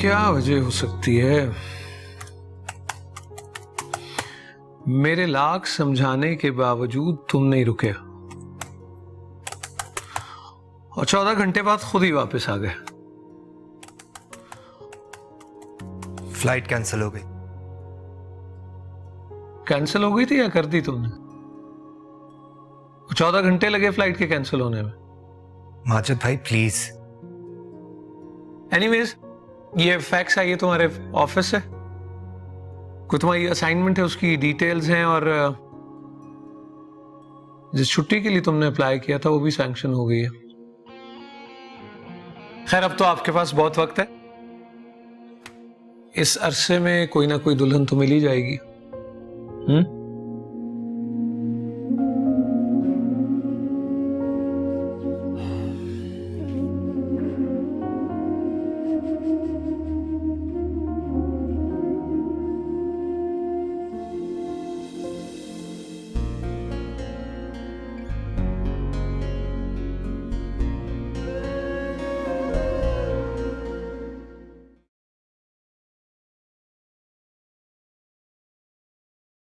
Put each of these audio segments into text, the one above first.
क्या वजह हो सकती है? मेरे लाख समझाने के बावजूद तुम नहीं रुके और 14 घंटे बाद खुद ही वापस आ गए। फ्लाइट कैंसिल हो गई। कैंसिल हो गई थी या कर दी तुमने? 14 घंटे लगे फ्लाइट के कैंसिल होने में। माजिद भाई प्लीज। एनीवेज, ये फैक्स आई है तुम्हारे ऑफिस से, कोई तुम्हारी असाइनमेंट है उसकी डिटेल्स हैं, और जिस छुट्टी के लिए तुमने अप्लाई किया था वो भी सैंक्शन हो गई है। खैर, अब तो आपके पास बहुत वक्त है, इस अरसे में कोई ना कोई दुल्हन तो मिल ही जाएगी।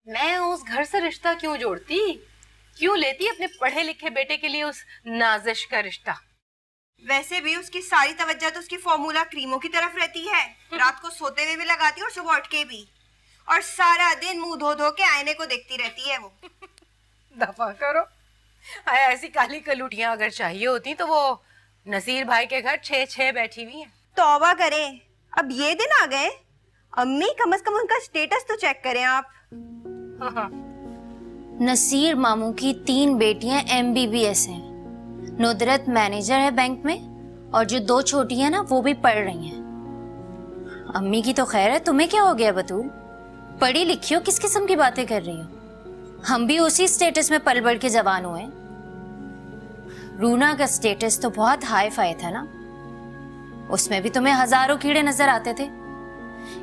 मैं उस घर से रिश्ता क्यों जोड़ती, क्यों लेती अपने पढ़े लिखे बेटे के लिए उस नाजिश का रिश्ता। वैसे भी उसकी सारी तवज्जो तो उसकी फॉर्मूला क्रीमों की तरफ रहती है। रात को सोते हुए भी लगाती है और सुबह उठ के भी, और सारा दिन मुंह धो धो के आईने को देखती रहती है वो। दफा करो। ऐसी काली कलूटियां अगर चाहिए होती तो वो नसीर भाई के घर 6-6 बैठी हुई हैं। तौबा करें, अब ये दिन आ गए। अम्मी, कम से कम उनका स्टेटस तो चेक करें आप। नसीर मामू की 3 बेटियां MBBS हैं, नुदरत मैनेजर है बैंक में, और जो 2 छोटी हैं ना वो भी पढ़ रही हैं। अम्मी की तो खैर है, तुम्हें क्या हो गया बतूल? पढ़ी लिखी हो, किस किस्म की बातें कर रही हो? हम भी उसी स्टेटस में पल बढ़ के जवान हुए। रूना का स्टेटस तो बहुत हाई फाई था ना, उसमें भी तुम्हें हजारों कीड़े नजर आते थे।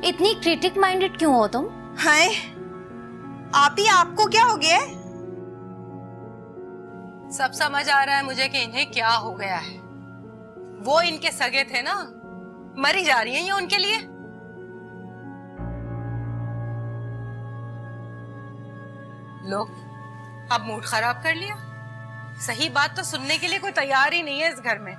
इतनी क्रिटिक माइंडेड क्यों हो तुम? हाय आप ही, आपको क्या हो गया? सब समझ आ रहा है मुझे कि इन्हें क्या हो गया है। वो इनके सगे थे ना, मरी जा रही हैं ये उनके लिए। लो, अब मूड खराब कर लिया। सही बात तो सुनने के लिए कोई तैयार ही नहीं है इस घर में।